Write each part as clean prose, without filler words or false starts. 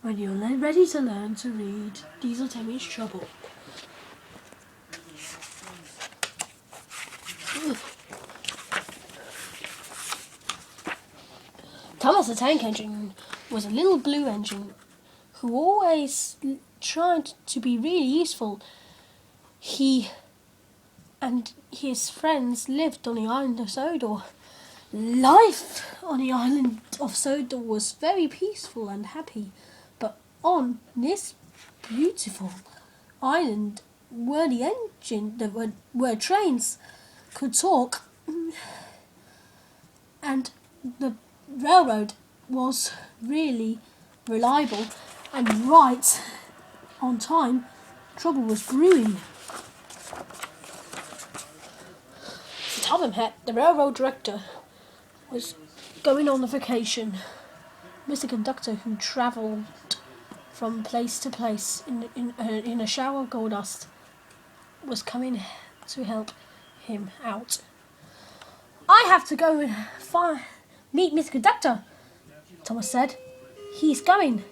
When you're ready to learn to read, Diesel Timmy's Trouble. Thomas the Tank Engine was a little blue engine who always tried to be really useful. He and his friends lived on the island of Sodor. Life on the island of Sodor was very peaceful and happy, but on this beautiful island where the engine, where trains could talk, and the railroad was really reliable and right on time, trouble was brewing. Tubman Head, the railroad director, was going on a vacation. Mr. Conductor, who travelled from place to place in a shower of gold dust, was coming to help him out. I have to go and meet Mr. Conductor, Thomas said. He's going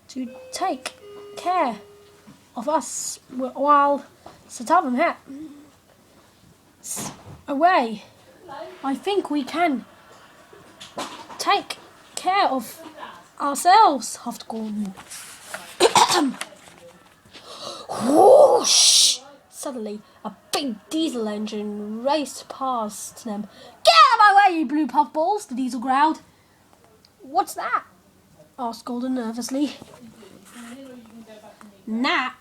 to take care of us while Sir Tubman Head's away. I think we can take care of ourselves, huffed Gordon. Whoosh! Suddenly, a big diesel engine raced past them. Get out of my way, you blue puffballs, the diesel growled. What's that? Asked Gordon nervously. That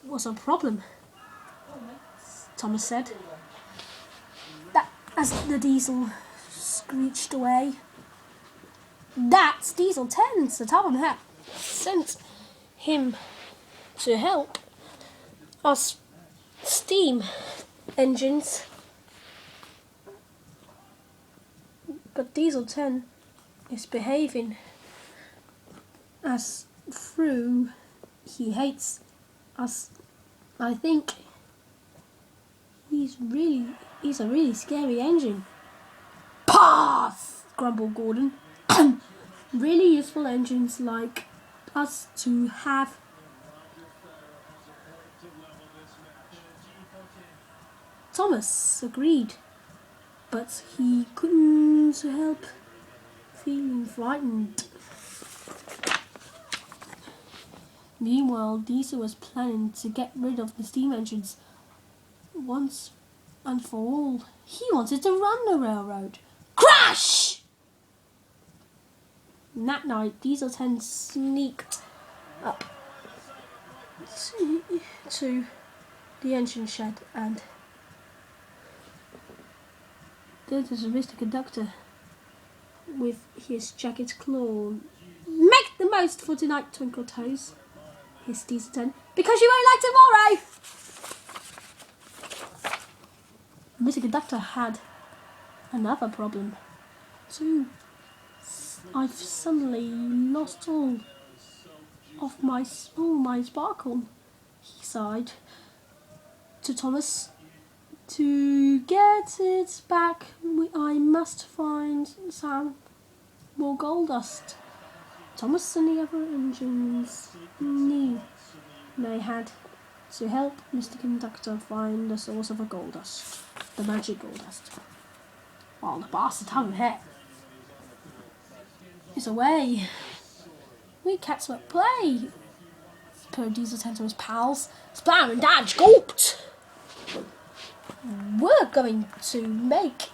was a problem, Thomas said. As the diesel screeched away. That's Diesel 10, Sir Tubman Head sent him to help us steam engines. But Diesel 10 is behaving as through he hates us. I think he's a really scary engine. Pass! Grumbled Gordon. Really useful engines like us to have. Thomas agreed, but he couldn't help feeling frightened. Meanwhile, Diesel was planning to get rid of the steam engines once and for all. He wanted to run the railroad. Crash! And that night, Diesel 10 sneaked up to the engine shed and there was Mr. Conductor with his jacket claw. Make the most for tonight, Twinkle Toes, hissed Diesel 10, because you won't like tomorrow! Mr. Conductor had another problem too. I've suddenly lost all my sparkle, he sighed to Thomas. To get it back, I must find some more gold dust. Thomas and the other engines knew they had to help Mr. Conductor find the source of the gold dust, the magic gold dust. While the bastard Tubman Head is away, we cats will play. Poor Diesel 10 to his pals. Splower and Dodge gulped. We're going to make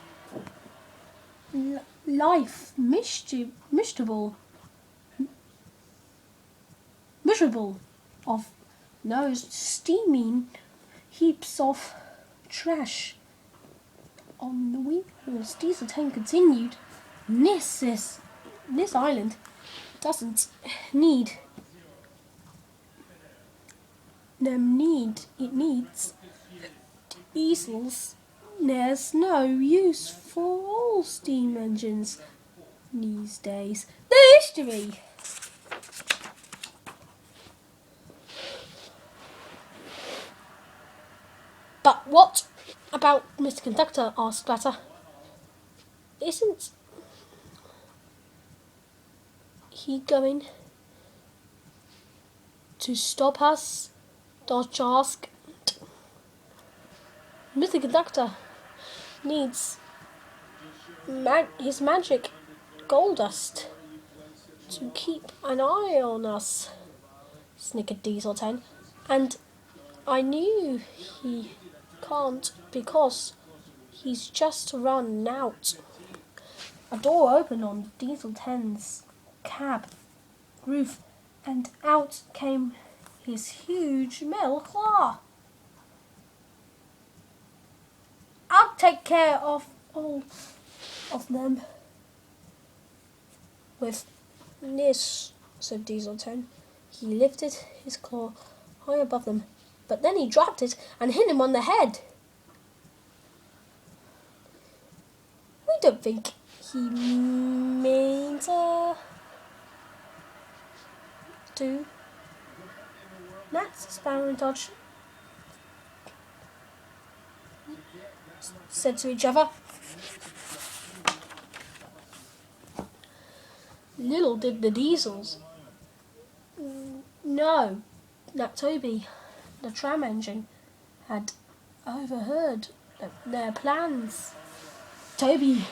life miserable of those steaming heaps of trash on the wheels. Diesel 10 continued. This island doesn't need them. It needs diesels. There's no use for all steam engines these days. The history. But what about Mr. Conductor? Asked Splatter. Isn't he going to stop us? Dodge asked. Mr. Conductor needs his magic gold dust to keep an eye on us, snickered Diesel 10. And I knew he can't because he's just run out. A door opened on Diesel 10's cab roof, and out came his huge metal claw. I'll take care of all of them with this, said Diesel 10. He lifted his claw high above them, but then he dropped it and hit him on the head. We don't think he means to. That's Sparrow and Dodge said to each other. Little did the Diesels know that Toby, the tram engine, had overheard their plans. Toby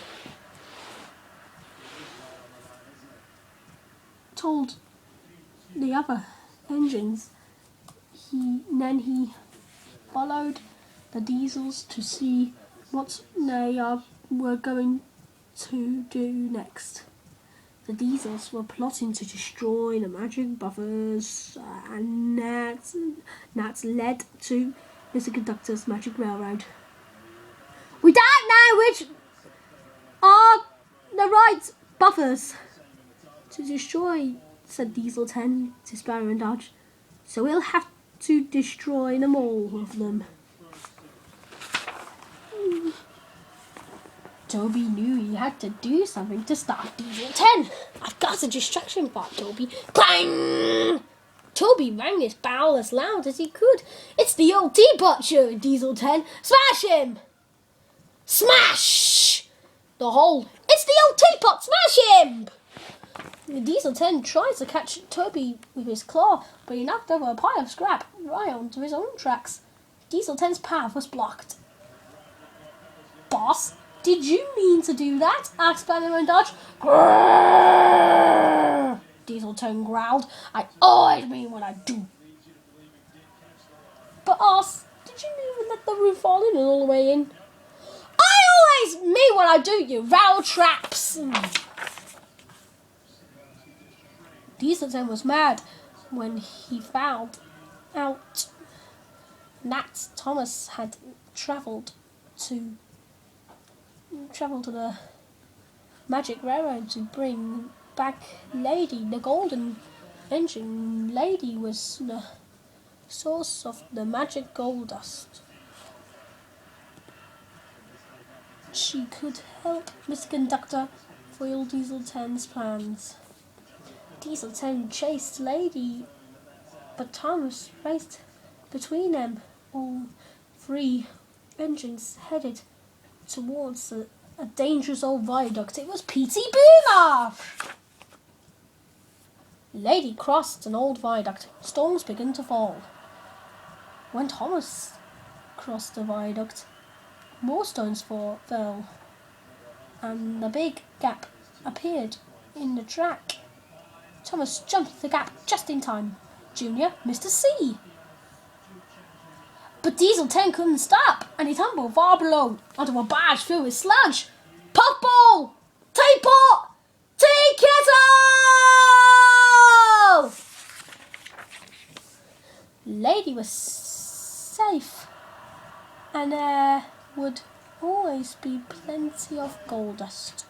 told the other engines. Then he followed the Diesels to see what they were going to do next. The Diesels were plotting to destroy the magic buffers, and that's led to Mr. Conductor's magic railroad. We don't know which are the right buffers to destroy, said Diesel 10 to Sparrow and Dodge. So we'll have to destroy them all of them. Toby knew he had to do something to stop Diesel 10. I've got a distraction, thought Toby. Clang! Toby rang his bell as loud as he could. It's the old teapot, shouted Diesel 10. Smash him! Smash! The hole. It's the old teapot! Smash him! Diesel 10 tried to catch Toby with his claw, but he knocked over a pile of scrap right onto his own tracks. Diesel 10's path was blocked. Boss, did you mean to do that? Asked Sparrow and Dodge. Grrrr! Diesel 10 growled. I always mean what I do. But Boss, did you even let the roof fall in all the way in? I always mean what I do, you row traps. Diesel 10 was mad when he found out that Thomas had travelled to the magic railroad to bring back Lady. The golden engine lady was the source of the magic gold dust. She could help Mr. Conductor foil Diesel 10's plans. Diesel 10 chased Lady, but Thomas raced between them. All three engines headed towards a dangerous old viaduct. It was P.T. Boomer! Lady crossed an old viaduct. Storms began to fall. When Thomas crossed the viaduct, more stones fell, and a big gap appeared in the track. Thomas jumped the gap just in time. Junior missed a C. But Diesel 10 couldn't stop, and he tumbled far below onto a barge filled with sludge. Puffball! Teapot! Tea kettle! Lady was safe, and there would always be plenty of gold dust.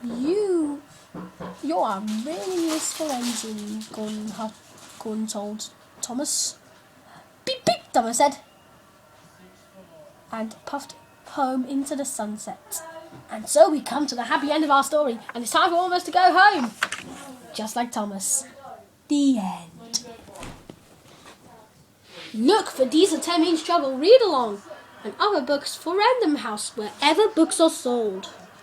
You're a really useful engine, Gun told Thomas. Beep beep, Thomas said, and puffed home into the sunset. And so we come to the happy end of our story, and it's time for all of us to go home. Just like Thomas. The end. Look for Diesel 10 Means Trouble read along and other books for Random House wherever books are sold.